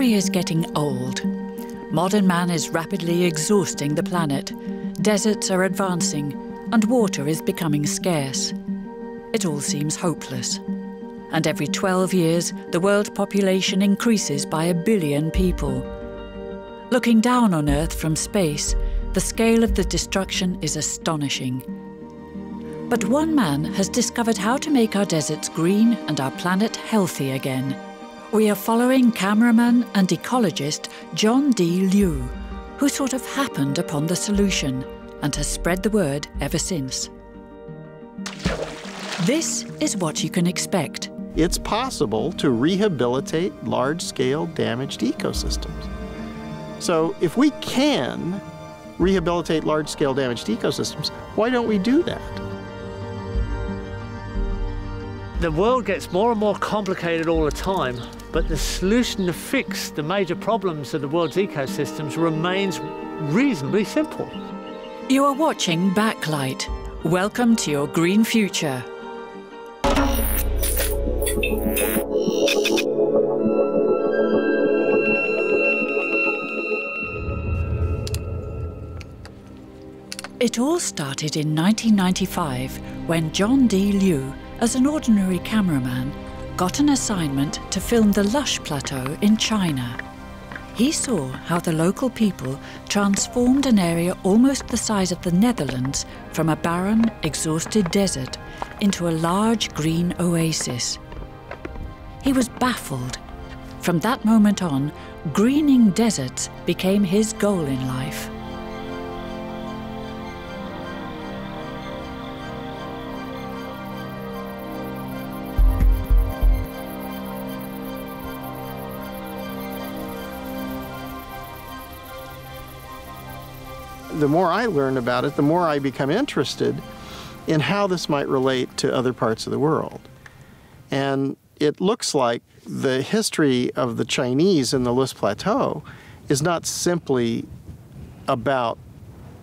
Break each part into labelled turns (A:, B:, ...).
A: economy is getting old. Modern man is rapidly exhausting the planet. Deserts are advancing, and water is becoming scarce. It all seems hopeless. And every 12 years, the world population increases by 1 billion people. Looking down on Earth from space, the scale of the destruction is astonishing. But one man has discovered how to make our deserts green and our planet healthy again. We are following cameraman and ecologist John D. Liu, who sort of happened upon the solution and has spread the word ever since. This is what you can expect.
B: It's possible to rehabilitate large-scale damaged ecosystems. So if we can rehabilitate large-scale damaged ecosystems, why don't we do that?
C: The world gets more and more complicated all the time, but the solution to fix the major problems of the world's ecosystems remains reasonably simple.
A: You are watching Backlight. Welcome to your green future. It all started in 1995 when John D. Liu, as an ordinary cameraman, got an assignment to film the Lush Plateau in China. He saw how the local people transformed an area almost the size of the Netherlands from a barren, exhausted desert into a large green oasis. He was baffled. From that moment on, greening deserts became his goal in life.
B: The more I learn about it, the more I become interested in how this might relate to other parts of the world. And it looks like the history of the Chinese in the Lush Plateau is not simply about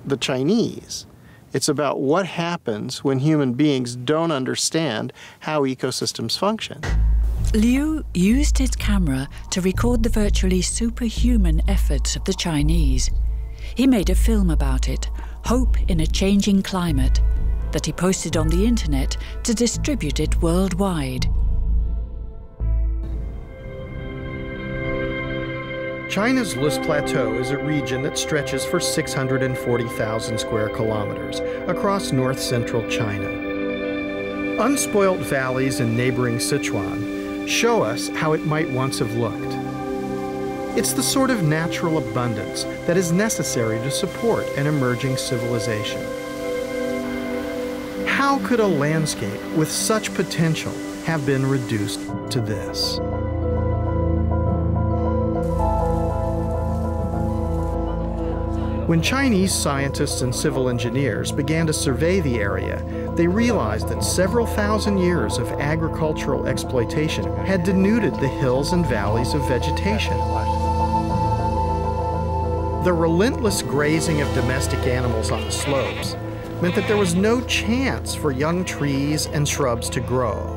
B: the Chinese. It's about what happens when human beings don't understand how ecosystems function.
A: Liu used his camera to record the virtually superhuman efforts of the Chinese. He made a film about it, Hope in a Changing Climate, that he posted on the internet to distribute it worldwide.
D: China's Lush Plateau is a region that stretches for 640,000 square kilometers across north-central China. Unspoilt valleys in neighboring Sichuan show us how it might once have looked. It's the sort of natural abundance that is necessary to support an emerging civilization. How could a landscape with such potential have been reduced to this? When Chinese scientists and civil engineers began to survey the area, they realized that several thousand years of agricultural exploitation had denuded the hills and valleys of vegetation. The relentless grazing of domestic animals on the slopes meant that there was no chance for young trees and shrubs to grow.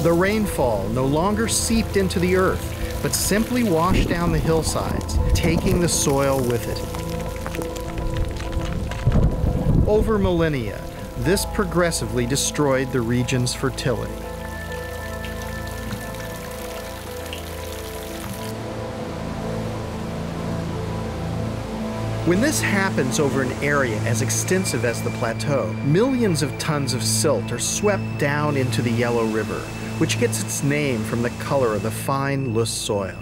D: The rainfall no longer seeped into the earth, but simply washed down the hillsides, taking the soil with it. Over millennia, this progressively destroyed the region's fertility. When this happens over an area as extensive as the plateau, millions of tons of silt are swept down into the Yellow River, which gets its name from the color of the fine Lush soil.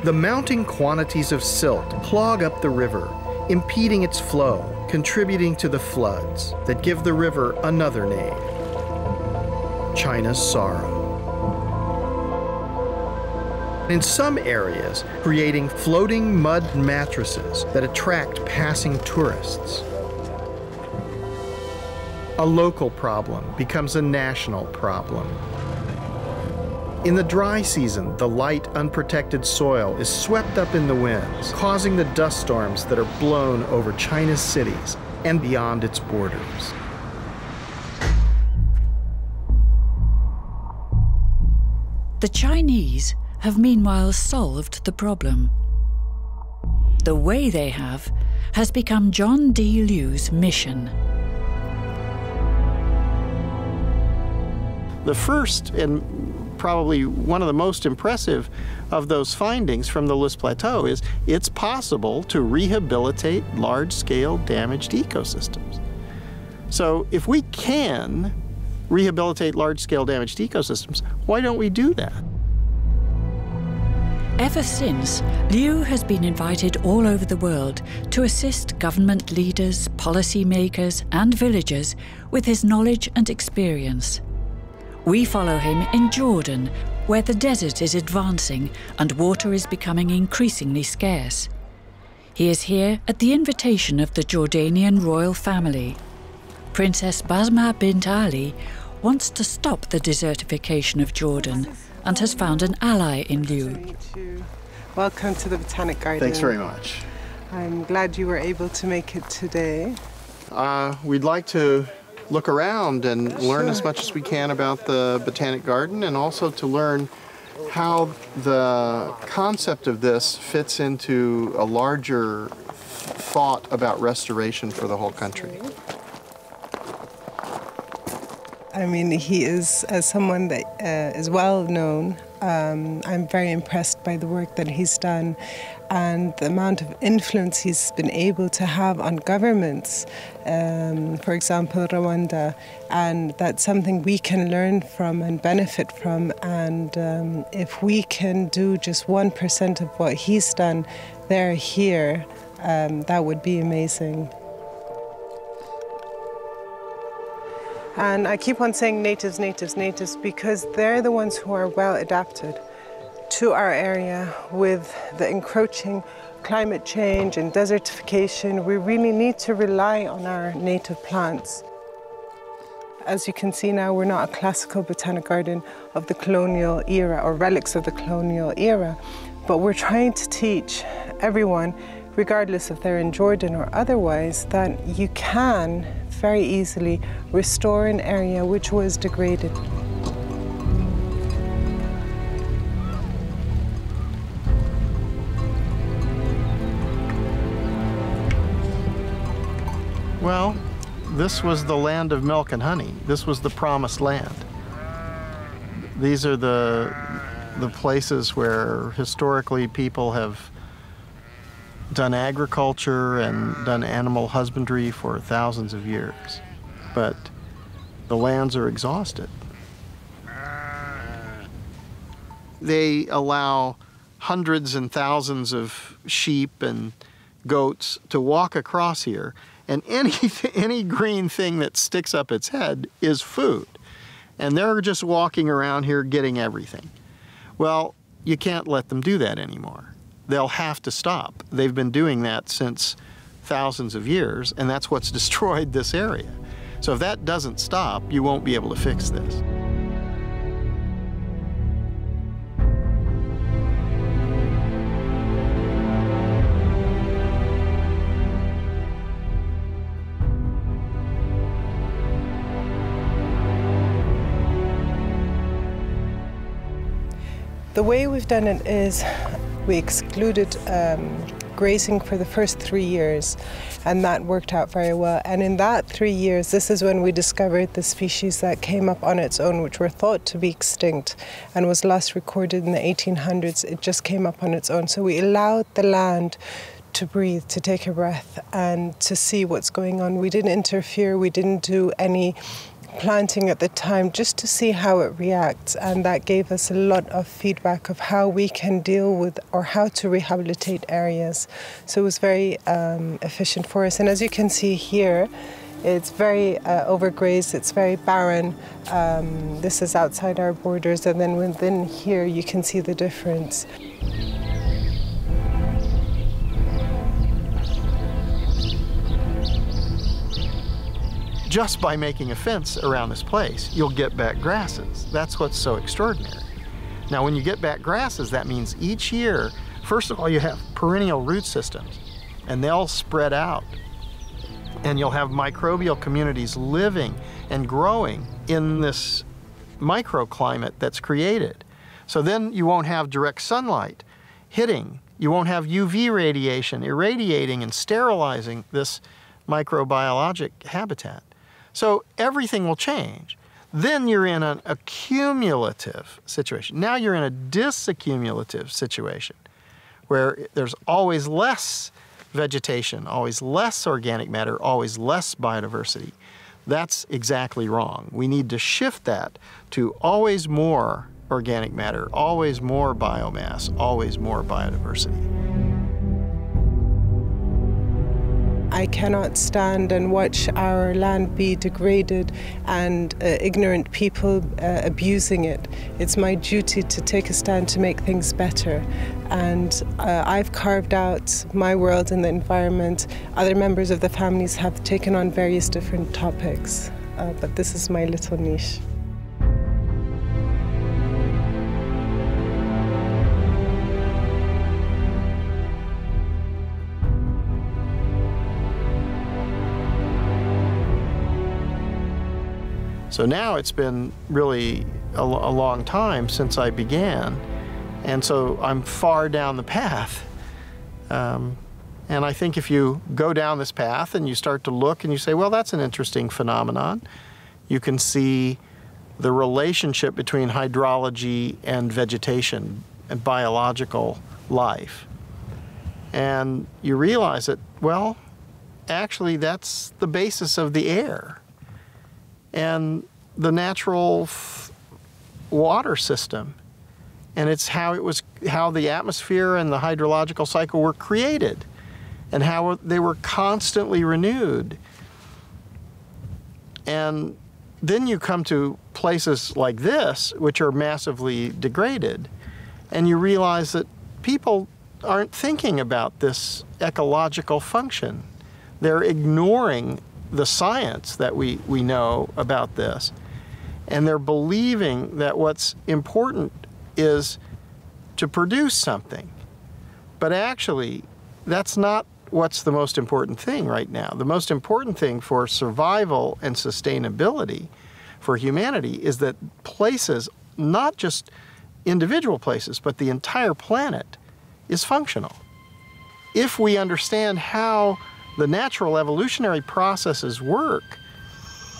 D: The mounting quantities of silt clog up the river, impeding its flow, contributing to the floods that give the river another name, China's Sorrow. In some areas, creating floating mud mattresses that attract passing tourists. A local problem becomes a national problem. In the dry season, the light, unprotected soil is swept up in the winds, causing the dust storms that are blown over China's cities and beyond its borders.
A: The Chinese have meanwhile solved the problem. The way they have has become John D. Liu's mission.
B: The first and probably one of the most impressive of those findings from the Loess Plateau is it's possible to rehabilitate large-scale damaged ecosystems. So if we can rehabilitate large-scale damaged ecosystems, why don't we do that?
A: Ever since, Liu has been invited all over the world to assist government leaders, policymakers, and villagers with his knowledge and experience. We follow him in Jordan, where the desert is advancing and water is becoming increasingly scarce. He is here at the invitation of the Jordanian royal family. Princess Basma bint Ali wants to stop the desertification of Jordan and has found an ally in Liu.
E: Welcome to the Botanic Garden.
B: Thanks very much.
E: I'm glad you were able to make it today.
B: We'd like to look around and learn as much as we can about the Botanic Garden, and also to learn how the concept of this fits into a larger thought about restoration for the whole country.
E: I mean, he is, as someone that is well known, I'm very impressed by the work that he's done and the amount of influence he's been able to have on governments, for example, Rwanda, and that's something we can learn from and benefit from. And if we can do just 1% of what he's done there, here, that would be amazing. And I keep on saying natives, natives, natives, because they're the ones who are well adapted to our area with the encroaching climate change and desertification. We really need to rely on our native plants. As you can see now, we're not a classical botanic garden of the colonial era or relics of the colonial era, but we're trying to teach everyone, regardless if they're in Jordan or otherwise, that you can very easily restore an area which was degraded.
B: Well, this was the land of milk and honey. This was the promised land. These are the places where historically people have done agriculture and done animal husbandry for thousands of years, but the lands are exhausted. They allow hundreds and thousands of sheep and goats to walk across here, and any green thing that sticks up its head is food. And they're just walking around here getting everything. Well, you can't let them do that anymore. They'll have to stop. They've been doing that since thousands of years, and that's what's destroyed this area. So if that doesn't stop, you won't be able to fix this.
E: The way we've done it is we excluded grazing for the first 3 years, and that worked out very well. And in that 3 years, this is when we discovered the species that came up on its own, which were thought to be extinct and was last recorded in the 1800s. It just came up on its own. So we allowed the land to breathe, to take a breath, and to see what's going on. We didn't interfere, we didn't do any planting at the time, just to see how it reacts, and that gave us a lot of feedback of how we can deal with or how to rehabilitate areas. So it was very efficient for us. And as you can see here, it's very overgrazed, it's very barren. This is outside our borders, and then within here you can see the difference.
B: Just by making a fence around this place, you'll get back grasses. That's what's so extraordinary. Now, when you get back grasses, that means each year, first of all, you have perennial root systems, and they'll spread out And you'll have microbial communities living and growing in this microclimate that's created. So then you won't have direct sunlight hitting. You won't have UV radiation irradiating and sterilizing this microbiologic habitat. So everything will change. Then you're in an accumulative situation. Now you're in a disaccumulative situation where there's always less vegetation, always less organic matter, always less biodiversity. That's exactly wrong. We need to shift that to always more organic matter, always more biomass, always more biodiversity.
E: I cannot stand and watch our land be degraded and ignorant people abusing it. It's my duty to take a stand to make things better. And I've carved out my world in the environment. Other members of the families have taken on various different topics, but this is my little niche.
B: So now it's been really a long time since I began, and so I'm far down the path. And I think if you go down this path and you start to look and you say, well, that's an interesting phenomenon, you can see the relationship between hydrology and vegetation and biological life. And you realize that, well, actually that's the basis of the air and the natural water system. And it's how the atmosphere and the hydrological cycle were created and how they were constantly renewed. And then you come to places like this, which are massively degraded, and you realize that people aren't thinking about this ecological function. They're ignoring the science that we know about this, and they're believing that what's important is to produce something. But actually, that's not what's the most important thing right now. The most important thing for survival and sustainability for humanity is that places, not just individual places, but the entire planet is functional. If we understand how the natural evolutionary processes work,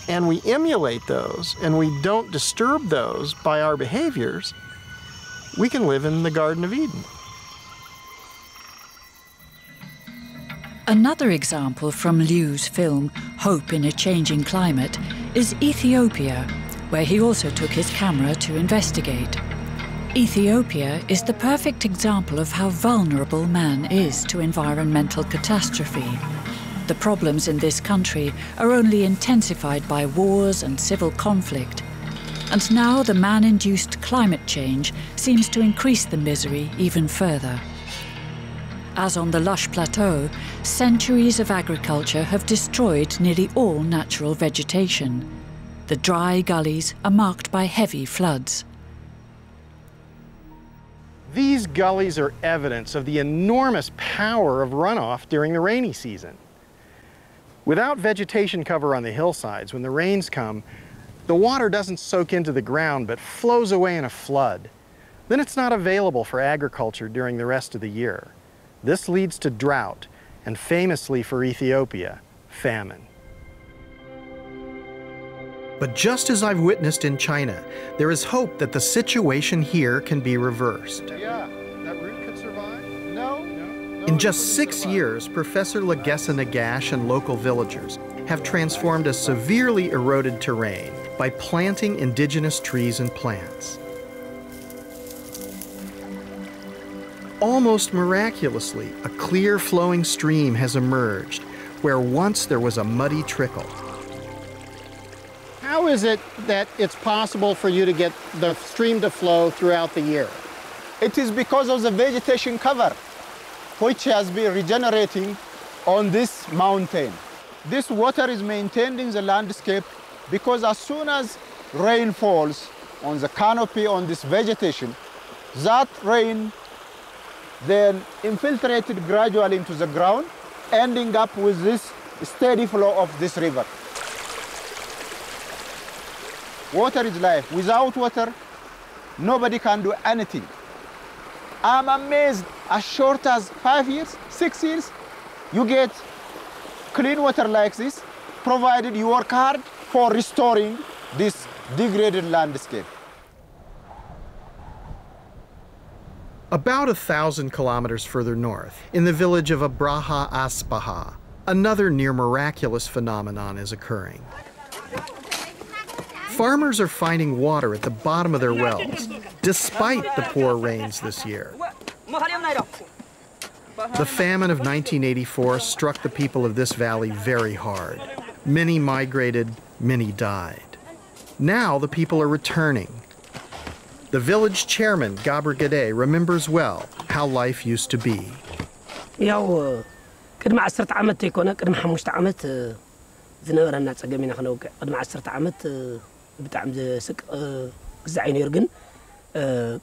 B: and we emulate those, and we don't disturb those by our behaviors, we can live in the Garden of Eden.
A: Another example from Liu's film, Hope in a Changing Climate, is Ethiopia, where he also took his camera to investigate. Ethiopia is the perfect example of how vulnerable man is to environmental catastrophe. The problems in this country are only intensified by wars and civil conflict. And now the man-induced climate change seems to increase the misery even further. As on the lush plateau, centuries of agriculture have destroyed nearly all natural vegetation. The dry gullies are marked by heavy floods.
D: These gullies are evidence of the enormous power of runoff during the rainy season. Without vegetation cover on the hillsides, when the rains come, the water doesn't soak into the ground but flows away in a flood. Then it's not available for agriculture during the rest of the year. This leads to drought, and famously for Ethiopia, famine. But just as I've witnessed in China, there is hope that the situation here can be reversed.
B: Yeah, that root could survive? No.
D: In just 6 years, Professor Legessa Nagash and local villagers have transformed a severely eroded terrain by planting indigenous trees and plants. Almost miraculously, a clear flowing stream has emerged where once there was a muddy trickle.
F: How is it that it's possible for you to get the stream to flow throughout the year?
G: It is because of the vegetation cover, which has been regenerating on this mountain. This water is maintaining the landscape because as soon as rain falls on the canopy, on this vegetation, that rain then infiltrated gradually into the ground, ending up with this steady flow of this river. Water is life. Without water, nobody can do anything. I'm amazed, as short as 5 years, 6 years, you get clean water like this, provided you work hard for restoring this degraded landscape.
D: About 1,000 kilometers further north, in the village of Abraha Aspaha, another near-miraculous phenomenon is occurring. Farmers are finding water at the bottom of their wells, despite the poor rains this year. The famine of 1984 struck the people of this valley very hard. Many migrated, many died. Now the people are returning. The village chairman, Gabr Gade, remembers well how life used to be.
H: ቅድሚ 10 ዓመት ይኮነ ቅድሚ 5 ዓመት ዝነበረና ጸገም ኢና ክነውቅዕ ቅድሚ 10 ዓመት ብጣዕሚ ዝስቅ ግዛዕ ነይሩ ግን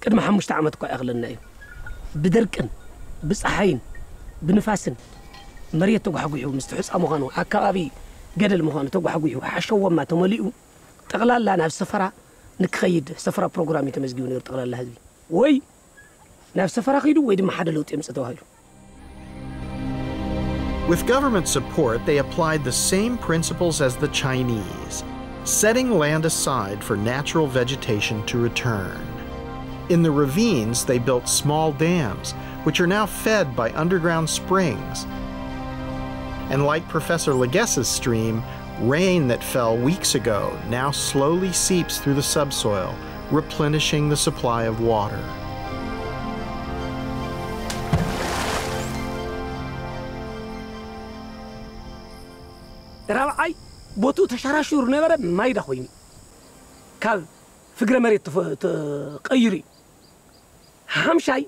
H: ቅድሚ 5 ዓመት እኳ ያኽለና እዩ ብድርቅን ብፀሓይን ብንፋስን መሬት ተጓሕጉሑ ምስ ትሕፃ ምዃኑ ኣከባቢ ገደል ምዃኑ ተጓሕጉሑ ሓሸወማ ተመሊኡ ጠቕላላ ናብ ሰፈራ ንክኸይድ ሰፈራ ፕሮግራም የተመዝጊቡ ነይሩ ጠቕላላ ህዝቢ ወይ ናብ ሰፈራ ኺዱ ወይ ድማ ሓደ ለውጥ የምፅእ ተባሂሉ
D: With government support, they applied the same principles as the Chinese, setting land aside for natural vegetation to return. In the ravines, they built small dams, which are now fed by underground springs. And like Professor Leges's stream, rain that fell weeks ago now slowly seeps through the subsoil, replenishing the supply of water.
H: رابعي بوتو تشراشور نبرة ما يدخويني كاب فكرة مريت تقيري همشاي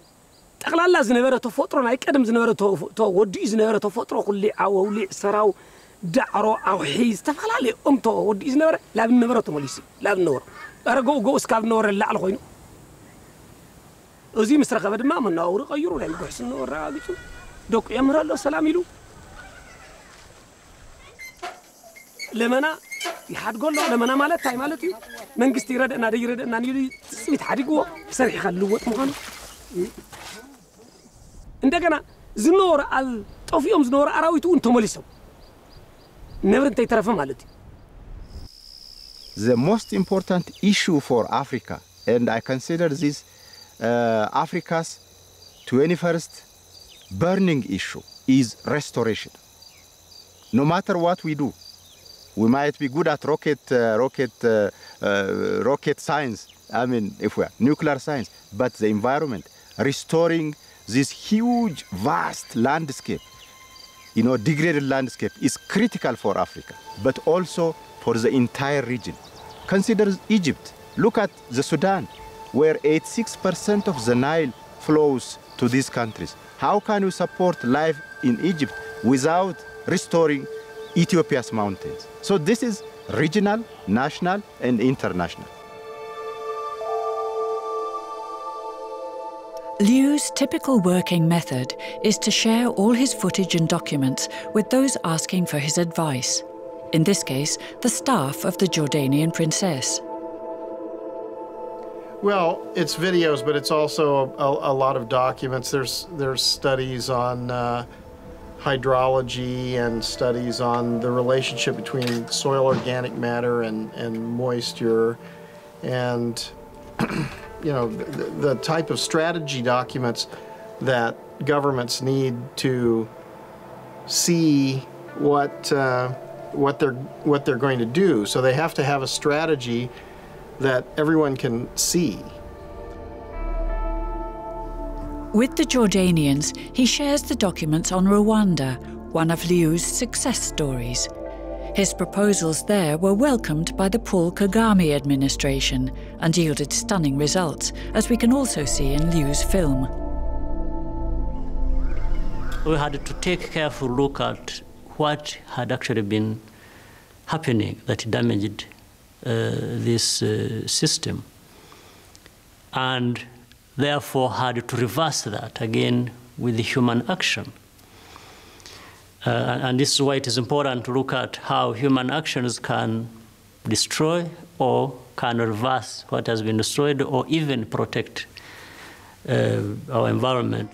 H: تقلال لا زنبرة تفطرنا يقدم زنبرة ودي زنبرة تفطر كل عولي سراو دعرو أو حيز تفعلالي تو ودي زنبرة لا بالنبرة تمليسي لا بالنور أرجو جو اسكاب نور اللي على خوينو وزي مسرقة بدل ما من نور غيروا لا يقول حسن نور راجعوا دوك يمر الله سلام يلو لمنا يحد قول له لمنا مالت هاي مالتي من قست يرد أنا يرد أنا نيجي سميت حد يقول سريع خلوه مخانو إنت كنا زنور على توفيهم زنور أراويتو أنتم مليسوا never أنت يترفع مالتي.
G: The most important issue for Africa, and I consider this Africa's 21st burning issue, is restoration. No matter what we do. We might be good at rocket science, I mean, if we are nuclear science, but the environment, restoring this huge, vast landscape, degraded landscape is critical for Africa, but also for the entire region. Consider Egypt. Look at the Sudan, where 86% of the Nile flows to these countries. How can we support life in Egypt without restoring Ethiopia's mountains? So this is regional, national, and international.
A: Liu's typical working method is to share all his footage and documents with those asking for his advice. In this case, the staff of the Jordanian princess.
B: Well, it's videos, but it's also a lot of documents. There's studies on hydrology and studies on the relationship between soil organic matter and moisture, and the type of strategy documents that governments need to see what they're going to do. So they have to have a strategy that everyone can see.
A: With the Jordanians, he shares the documents on Rwanda, one of Liu's success stories. His proposals there were welcomed by the Paul Kagame administration and yielded stunning results, as we can also see in Liu's film.
I: We had to take a careful look at what had actually been happening that damaged this system, and therefore had to reverse that again with the human action. And this is why it is important to look at how human actions can destroy or can reverse what has been destroyed or even protect our environment.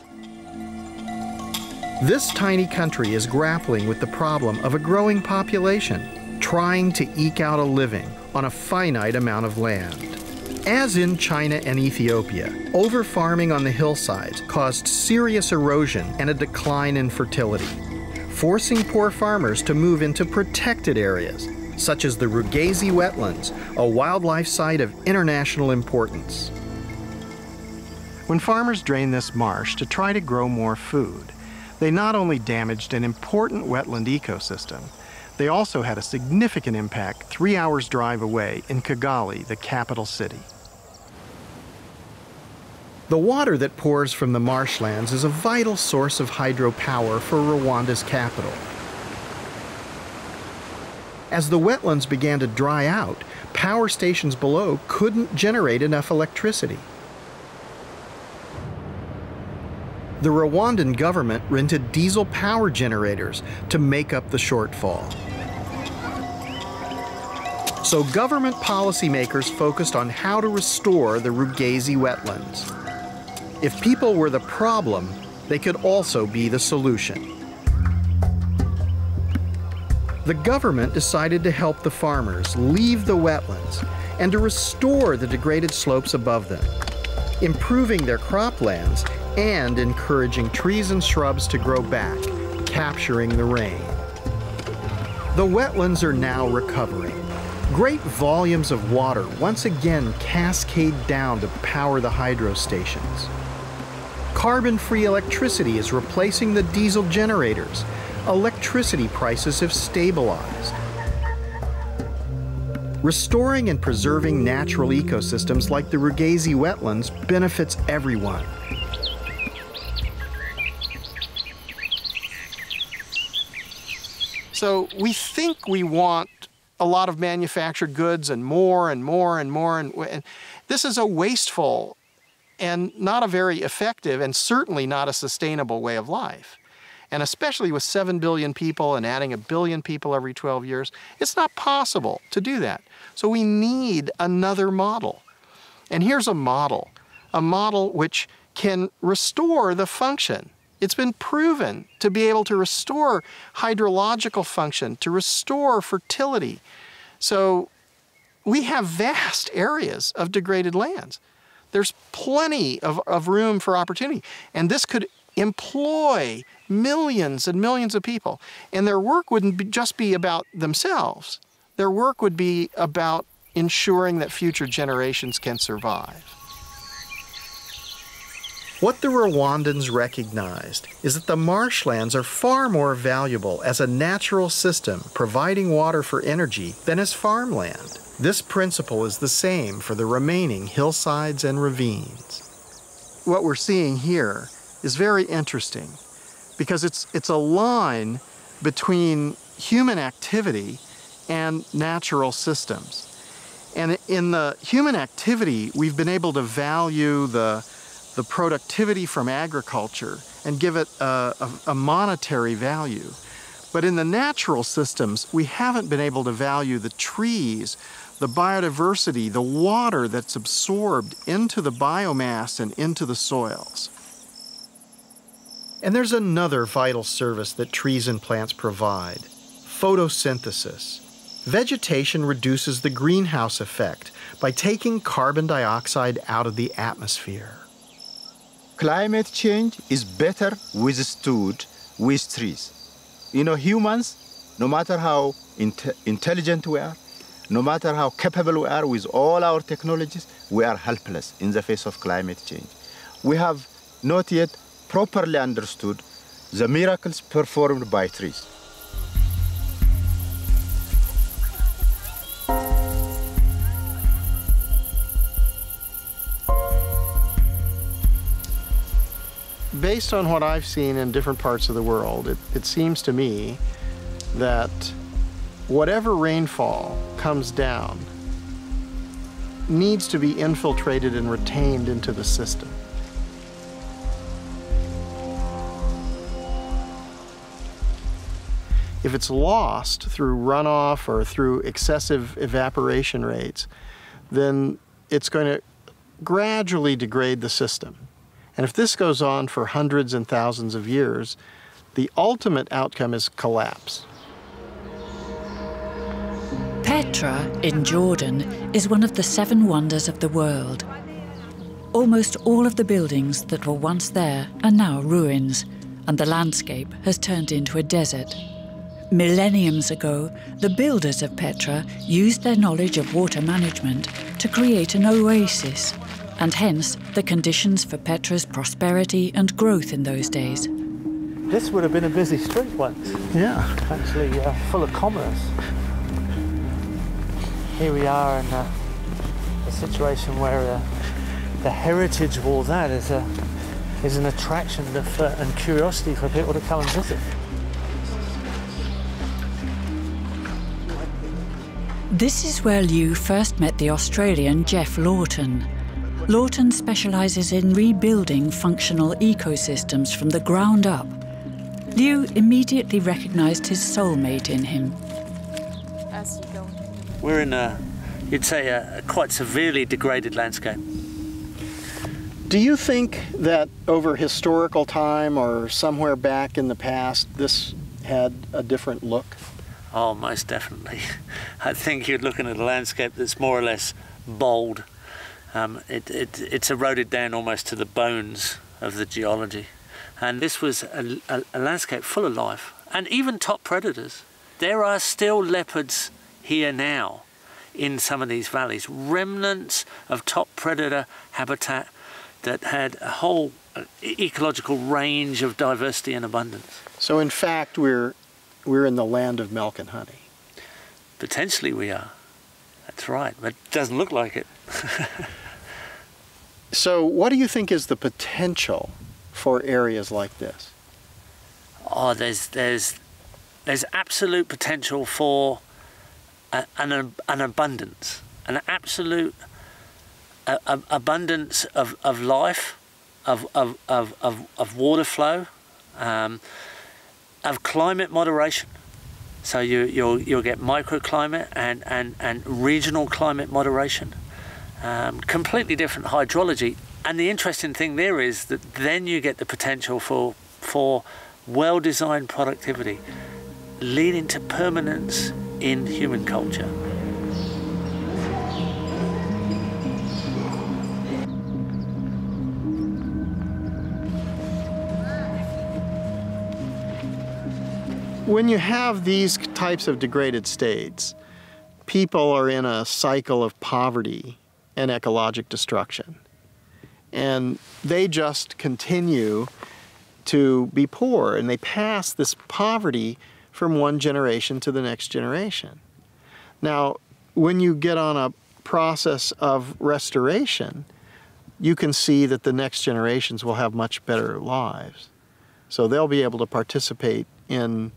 D: This tiny country is grappling with the problem of a growing population, trying to eke out a living on a finite amount of land. As in China and Ethiopia, over-farming on the hillsides caused serious erosion and a decline in fertility, forcing poor farmers to move into protected areas, such as the Rugazi wetlands, a wildlife site of international importance.
B: When farmers drained this marsh to try to grow more food, they not only damaged an important wetland ecosystem, they also had a significant impact 3 hours' drive away in Kigali, the capital city.
D: The water that pours from the marshlands is a vital source of hydropower for Rwanda's capital. As the wetlands began to dry out, power stations below couldn't generate enough electricity. The Rwandan government rented diesel power generators to make up the shortfall. So government policymakers focused on how to restore the Rugazi wetlands. If people were the problem, they could also be the solution. The government decided to help the farmers leave the wetlands and to restore the degraded slopes above them, improving their croplands and encouraging trees and shrubs to grow back, capturing the rain. The wetlands are now recovering. Great volumes of water once again cascade down to power the hydro stations. Carbon-free electricity is replacing the diesel generators. Electricity prices have stabilized. Restoring and preserving natural ecosystems like the Rugazi wetlands benefits everyone.
B: So we think we want a lot of manufactured goods and more and more and more, and this is a wasteful and not a very effective and certainly not a sustainable way of life. And especially with 7 billion people and adding 1 billion people every 12 years, it's not possible to do that. So we need another model. And here's a model which can restore the function. It's been proven to be able to restore hydrological function, to restore fertility. So we have vast areas of degraded lands. There's plenty of room for opportunity. And this could employ millions and millions of people. And their work wouldn't just be about themselves. Their work would be about ensuring that future generations can survive.
D: What the Rwandans recognized is that the marshlands are far more valuable as a natural system providing water for energy than as farmland. This principle is the same for the remaining hillsides and ravines.
B: What we're seeing here is very interesting because it's a line between human activity and natural systems. And in the human activity, we've been able to value the productivity from agriculture and give it a monetary value. But in the natural systems, we haven't been able to value the trees, the biodiversity, the water that's absorbed into the biomass and into the soils.
D: And there's another vital service that trees and plants provide: photosynthesis. Vegetation reduces the greenhouse effect by taking carbon dioxide out of the atmosphere.
G: Climate change is better withstood with trees. You know, humans, no matter how intelligent we are, no matter how capable we are with all our technologies, we are helpless in the face of climate change. We have not yet properly understood the miracles performed by trees.
B: Based on what I've seen in different parts of the world, it seems to me that whatever rainfall comes down needs to be infiltrated and retained into the system. if it's lost through runoff or through excessive evaporation rates, then it's going to gradually degrade the system. And if this goes on for hundreds and thousands of years, the ultimate outcome is collapse.
A: Petra in Jordan is one of the 7 wonders of the world. Almost all of the buildings that were once there are now ruins, and the landscape has turned into a desert. Millenniums ago, the builders of Petra used their knowledge of water management to create an oasis, and hence the conditions for Petra's prosperity and growth in those days.
C: This would have been a busy street once.
B: Yeah.
C: Actually full of commerce. Here we are in a situation where the heritage of all that is an attraction and curiosity for people to come and visit.
A: This is where Liu first met the Australian Jeff Lawton. Lawton specialises in rebuilding functional ecosystems from the ground up. Liu immediately recognised his soulmate in him.
C: We're in you'd say, a quite severely degraded landscape.
B: Do you think that over historical time or somewhere back in the past, this had a different look?
C: Oh, most definitely. I think you're looking at a landscape that's more or less bald. It's eroded down almost to the bones of the geology. And this was a landscape full of life, and even top predators. There are still leopards here now in some of these valleys, remnants of top predator habitat that had a whole ecological range of diversity and abundance.
B: So in fact, we're in the land of milk and honey.
C: Potentially we are. That's right, but it doesn't look like it.
B: So what do you think is the potential for areas like this?
C: Oh, there's absolute potential for an abundance, an absolute abundance of life, of water flow, of climate moderation. So you'll get microclimate and regional climate moderation, completely different hydrology. And the interesting thing there is that then you get the potential for well-designed productivity, leading to permanence in human culture.
B: When you have these types of degraded states, people are in a cycle of poverty and ecologic destruction. And they just continue to be poor, and they pass this poverty from one generation to the next generation. Now, when you get on a process of restoration, you can see that the next generations will have much better lives. So they'll be able to participate in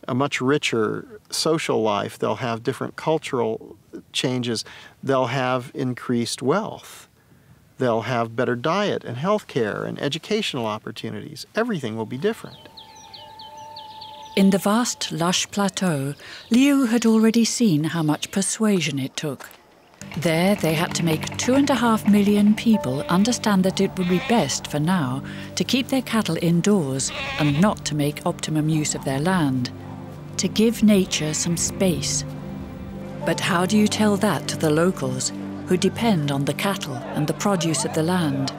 B: a much richer social life. They'll have different cultural changes. They'll have increased wealth. They'll have better diet and health care and educational opportunities. Everything will be different.
A: In the vast, lush plateau, Liu had already seen how much persuasion it took. There, they had to make 2.5 million people understand that it would be best for now to keep their cattle indoors and not to make optimum use of their land, to give nature some space. But how do you tell that to the locals who depend on the cattle and the produce of the land?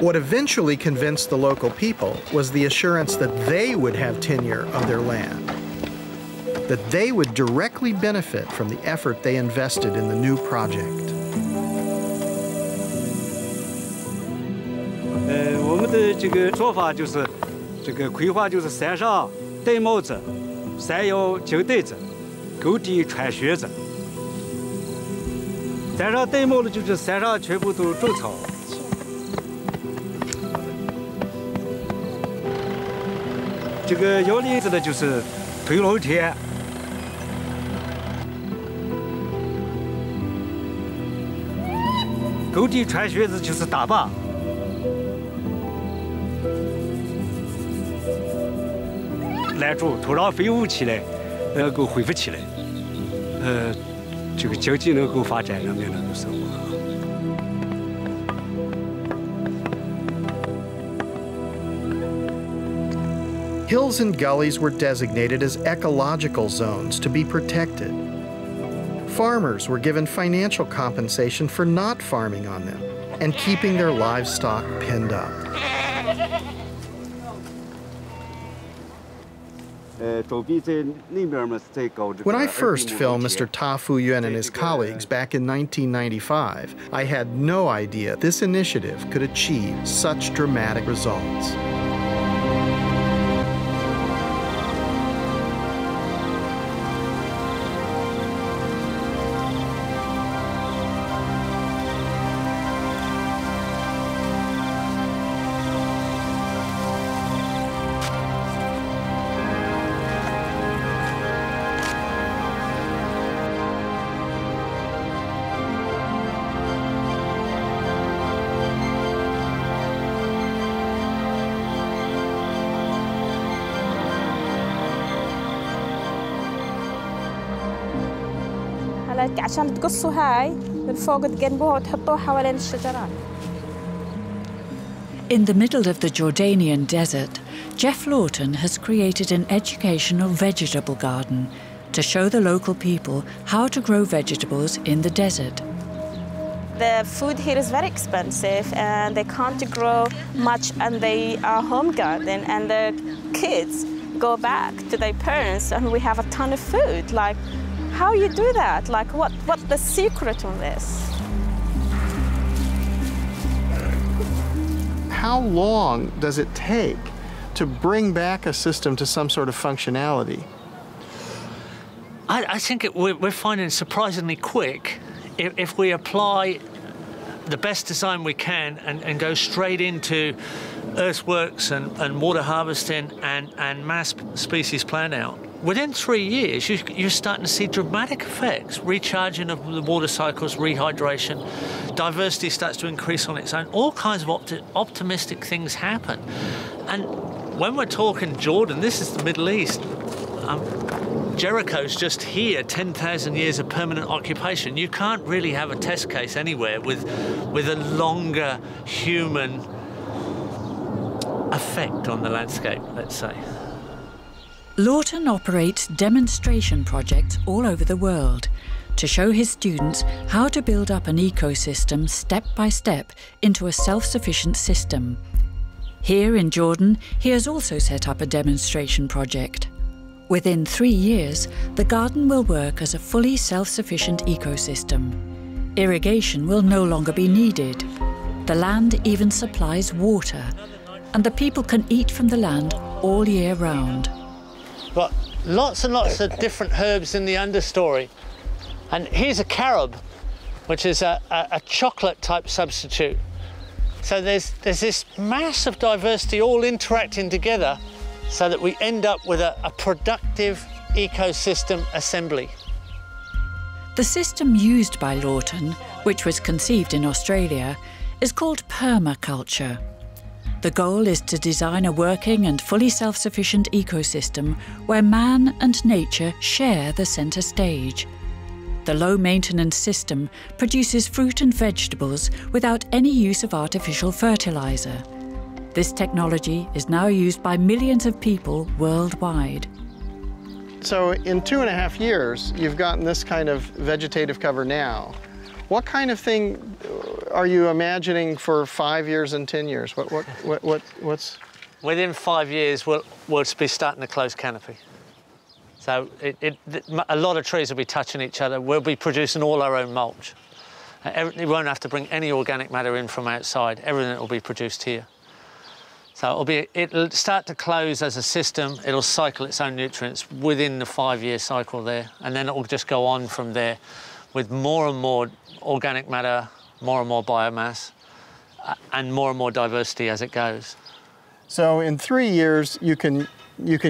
D: What eventually convinced the local people was the assurance that they would have tenure of their land. that they would directly benefit from the effort they invested in the new project.
J: 我们的这个做法就是，这个规划就是山上戴帽子，山腰系带子，沟底穿靴子。山上戴帽子就是山上全部都种草。这个摇铃子的就是推老天。沟底穿靴子就是打靶。 拦住土壤飞舞起来，能够恢复起来，这个经济能够发展，人民能够生活。
D: Hills and gullies were designated as ecological zones to be protected. Farmers were given financial compensation for not farming on them and keeping their livestock penned up. When I first filmed Mr. Ta Fu-Yuen and his colleagues back in 1995, I had no idea this initiative could achieve such dramatic results.
K: عشان تقصوا هاي من فوق تجنبوها وتحطوها حوالين الشجرات.
A: In the middle of the Jordanian desert, Jeff Lawton has created an educational vegetable garden to show the local people how to grow vegetables in the desert.
K: The food here is very expensive and they can't grow much and they are home garden and the kids go back to their parents and we have a ton of food. Like, how you do that? Like, what's the secret on this?
B: How long does it take to bring back a system to some sort of functionality?
C: I think we're finding surprisingly quick if we apply the best design we can and go straight into earthworks and water harvesting and mass species plan out. Within 3 years, you're starting to see dramatic effects, recharging of the water cycles, rehydration, diversity starts to increase on its own, all kinds of optimistic things happen. And when we're talking Jordan, this is the Middle East, Jericho's just here, 10,000 years of permanent occupation. You can't really have a test case anywhere with a longer human effect on the landscape, let's say.
A: Lawton operates demonstration projects all over the world to show his students how to build up an ecosystem step by step into a self-sufficient system. Here in Jordan, he has also set up a demonstration project. Within 3 years, the garden will work as a fully self-sufficient ecosystem. Irrigation will no longer be needed. The land even supplies water, and the people can eat from the land all year round.
C: Got lots and lots of different herbs in the understory. And here's a carob, which is a chocolate type substitute. So there's this massive diversity all interacting together so that we end up with a productive ecosystem assembly.
A: The system used by Lawton, which was conceived in Australia, is called permaculture. The goal is to design a working and fully self-sufficient ecosystem where man and nature share the centre stage. The low-maintenance system produces fruit and vegetables without any use of artificial fertiliser. This technology is now used by millions of people worldwide.
B: So in 2.5 years, you've gotten this kind of vegetative cover now. What kind of thing are you imagining for 5 years and 10 years? What's?
C: Within 5 years, we'll be starting a closed canopy. So a lot of trees will be touching each other. We'll be producing all our own mulch. We won't have to bring any organic matter in from outside. Everything will be produced here. So it'll start to close as a system. It'll cycle its own nutrients within the 5-year cycle there, and then it will just go on from there with more and more organic matter, more and more biomass, and more diversity as it goes.
B: So in 3 years, you can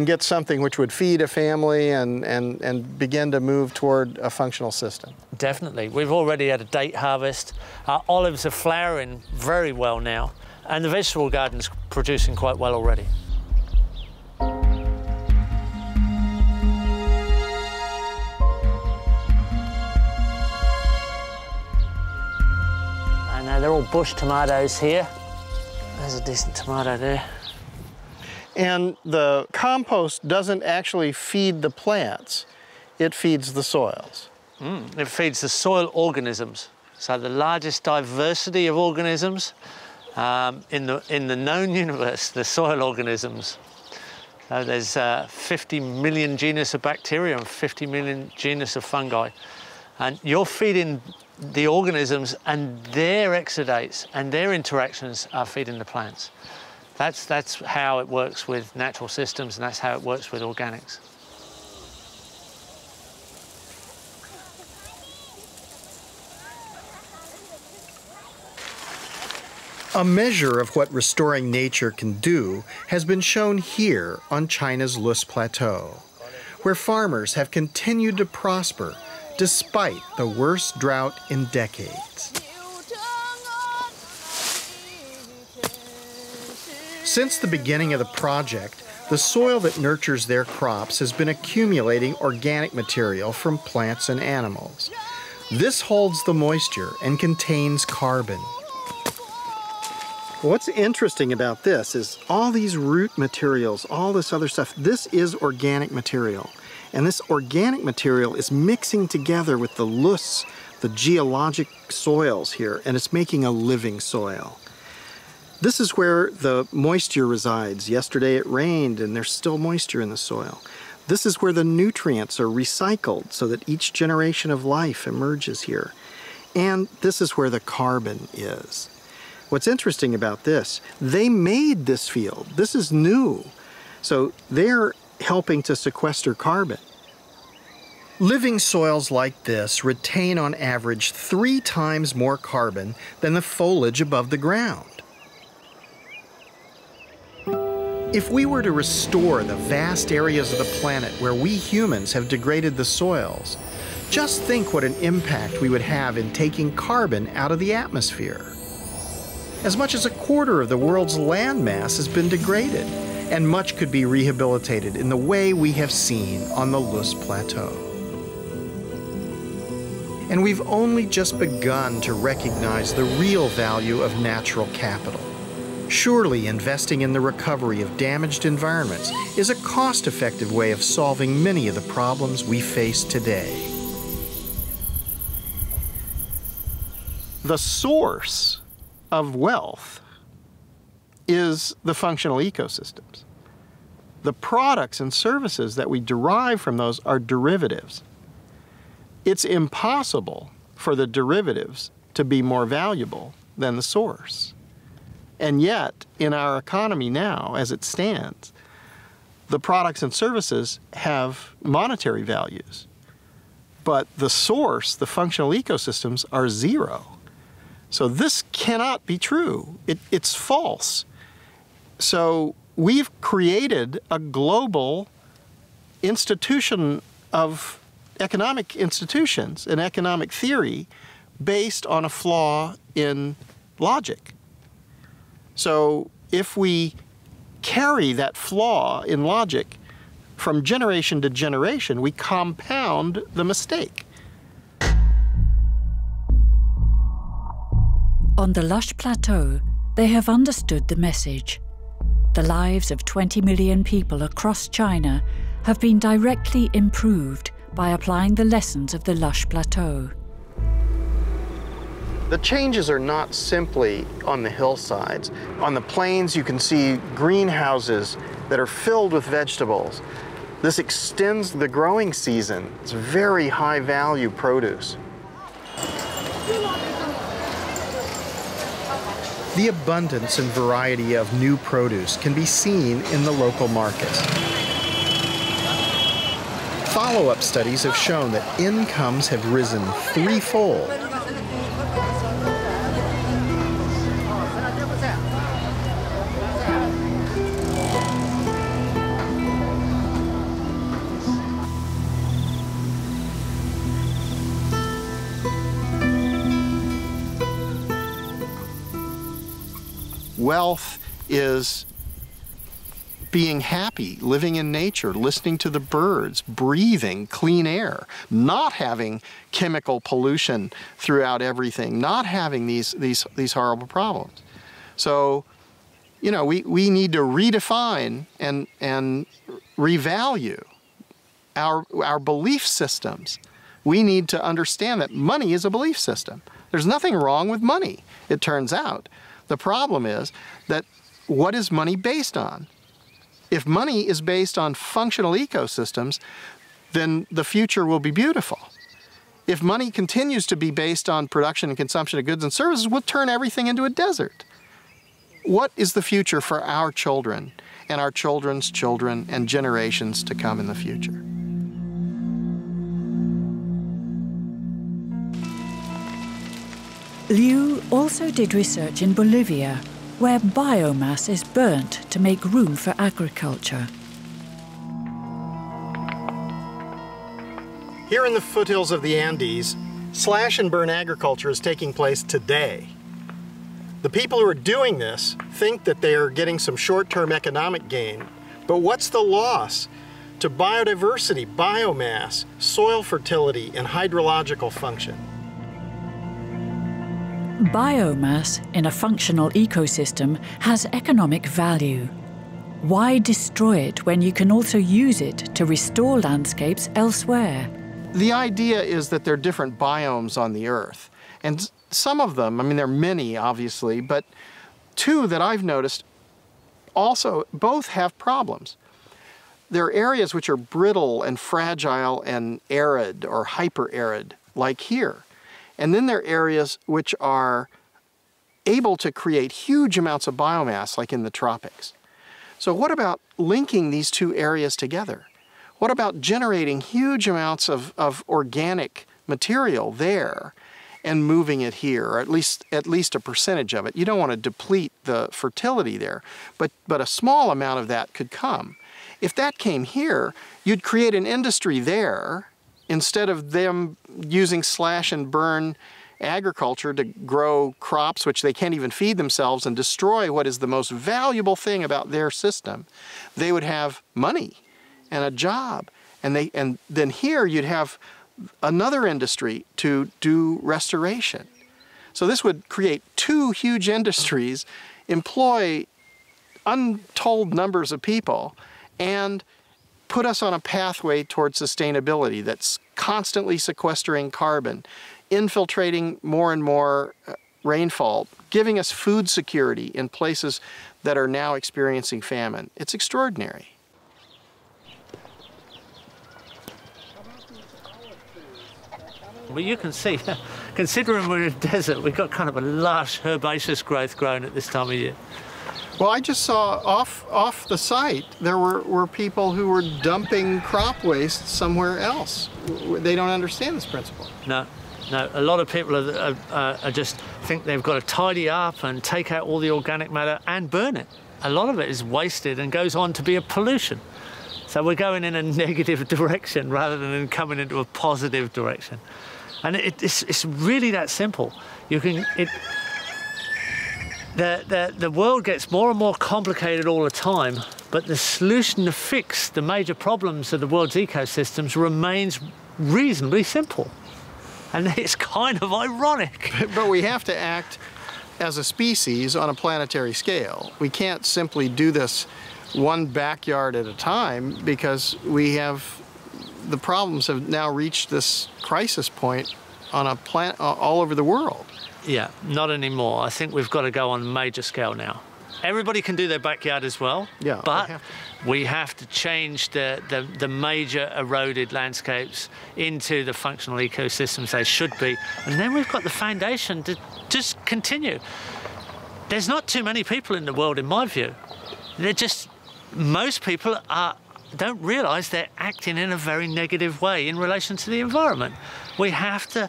B: get something which would feed a family and begin to move toward a functional system.
C: Definitely. We've already had a date harvest. Our olives are flowering very well now, and the vegetable garden's producing quite well already. And they're all bush tomatoes here. There's a decent tomato there.
B: And the compost doesn't actually feed the plants, it feeds the soils.
C: It feeds the soil organisms. So the largest diversity of organisms in the known universe, the soil organisms. So there's 50 million genus of bacteria and 50 million genus of fungi. And you're feeding the organisms, and their exudates and their interactions are feeding the plants. That's how it works with natural systems, and that's how it works with organics.
D: A measure of what restoring nature can do has been shown here on China's Lus Plateau, where farmers have continued to prosper despite the worst drought in decades. Since the beginning of the project, the soil that nurtures their crops has been accumulating organic material from plants and animals. This holds the moisture and contains carbon.
B: What's interesting about this is all these root materials, all this other stuff, this is organic material. And this organic material is mixing together with the loess, the geologic soils here, and it's making a living soil. This is where the moisture resides. Yesterday it rained and there's still moisture in the soil. This is where the nutrients are recycled so that each generation of life emerges here. And this is where the carbon is. What's interesting about this, they made this field. This is new. So they're helping to sequester carbon.
D: Living soils like this retain on average 3 times more carbon than the foliage above the ground. If we were to restore the vast areas of the planet where we humans have degraded the soils, just think what an impact we would have in taking carbon out of the atmosphere. As much as 1/4 of the world's landmass has been degraded, and much could be rehabilitated in the way we have seen on the Lus Plateau. And we've only just begun to recognize the real value of natural capital. Surely investing in the recovery of damaged environments is a cost-effective way of solving many of the problems we face today.
B: The source of wealth is the functional ecosystems. The products and services that we derive from those are derivatives. It's impossible for the derivatives to be more valuable than the source. And yet, in our economy now, as it stands, the products and services have monetary values. But the source, the functional ecosystems, are zero. So this cannot be true. It's false. So we've created a global institution of economic institutions, an economic theory based on a flaw in logic. So if we carry that flaw in logic from generation to generation, we compound the mistake.
A: On the lush plateau, they have understood the message. The lives of 20 million people across China have been directly improved by applying the lessons of the lush plateau.
B: The changes are not simply on the hillsides. On the plains, you can see greenhouses that are filled with vegetables. This extends the growing season. It's very high value produce.
D: The abundance and variety of new produce can be seen in the local markets. Follow-up studies have shown that incomes have risen threefold.
B: Wealth is being happy, living in nature, listening to the birds, breathing clean air, not having chemical pollution throughout everything, not having these horrible problems. So, you know, we need to redefine and revalue our belief systems. We need to understand that money is a belief system. There's nothing wrong with money, it turns out. The problem is that what is money based on? If money is based on functional ecosystems, then the future will be beautiful. If money continues to be based on production and consumption of goods and services, we'll turn everything into a desert. What is the future for our children and our children's children and generations to come in the future?
A: Liu also did research in Bolivia, where biomass is burnt to make room for agriculture.
D: Here in the foothills of the Andes, slash and burn agriculture is taking place today. The people who are doing this think that they are getting some short-term economic gain, but what's the loss to biodiversity, biomass, soil fertility, and hydrological function?
A: Biomass in a functional ecosystem has economic value. Why destroy it when you can also use it to restore landscapes elsewhere?
B: The idea is that there are different biomes on the Earth. And some of them, I mean, there are many, obviously, but two that I've noticed also both have problems. There are areas which are brittle and fragile and arid or hyper-arid, like here. And then there are areas which are able to create huge amounts of biomass, like in the tropics. So what about linking these two areas together? What about generating huge amounts of organic material there and moving it here, or at least a percentage of it? You don't want to deplete the fertility there, but a small amount of that could come. If that came here, you'd create an industry there, instead of them using slash and burn agriculture to grow crops which they can't even feed themselves and destroy what is the most valuable thing about their system, they would have money and a job. And then here you'd have another industry to do restoration. So this would create two huge industries, employ untold numbers of people, and put us on a pathway towards sustainability that's constantly sequestering carbon, infiltrating more and more rainfall, giving us food security in places that are now experiencing famine. It's extraordinary.
C: Well, you can see, considering we're in a desert, we've got kind of a lush herbaceous growth growing at this time of year.
B: Well, I just saw off the site, there were people who were dumping crop waste somewhere else. They don't understand this principle.
C: No, a lot of people are just think they've got to tidy up and take out all the organic matter and burn it. A lot of it is wasted and goes on to be a pollution. So we're going in a negative direction rather than coming into a positive direction. And it's really that simple. The world gets more and more complicated all the time, but the solution to fix the major problems of the world's ecosystems remains reasonably simple. And it's kind of ironic.
B: But we have to act as a species on a planetary scale. We can't simply do this one backyard at a time, because the problems have now reached this crisis point on a planet all over the world.
C: Yeah, not anymore. I think we've got to go on a major scale now. Everybody can do their backyard as well,
B: Yeah,
C: but we have to change the major eroded landscapes into the functional ecosystems they should be. And then we've got the foundation to just continue. There's not too many people in the world, in my view. Most people don't realise they're acting in a very negative way in relation to the environment. We have to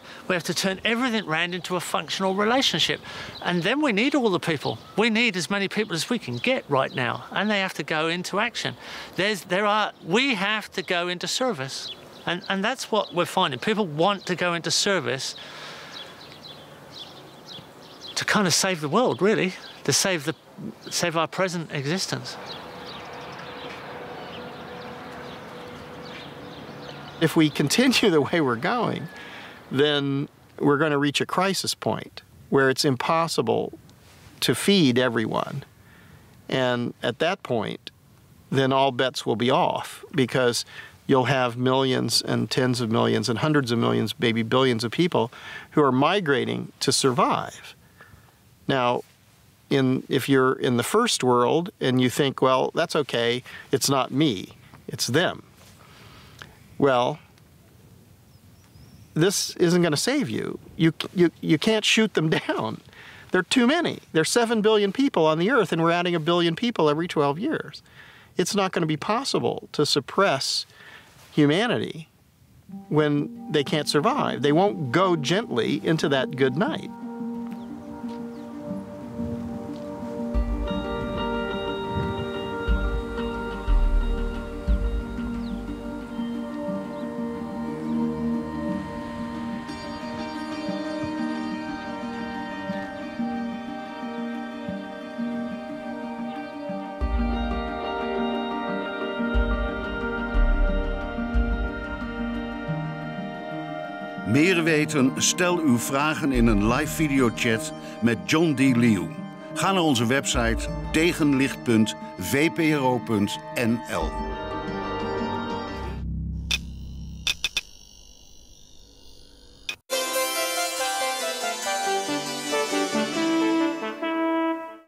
C: turn everything round into a functional relationship, and then we need all the people. We need as many people as we can get right now, and they have to go into action. We have to go into service, and that's what we're finding. People want to go into service to kind of save the world, really, to save our present existence.
B: If we continue the way we're going, then we're going to reach a crisis point where it's impossible to feed everyone. And at that point, then all bets will be off, because you'll have millions and tens of millions and hundreds of millions, maybe billions of people who are migrating to survive. Now, if you're in the first world and you think, well, that's okay, it's not me, it's them. Well, this isn't going to save you. You can't shoot them down. There are too many. There's 7 billion people on the earth, and we're adding 1 billion people every 12 years. It's not going to be possible to suppress humanity when they can't survive. They won't go gently into that good night.
L: Meer weten? Stel uw vragen in een live videochat met John D. Liu. Ga naar onze website tegenlicht.vpro.nl.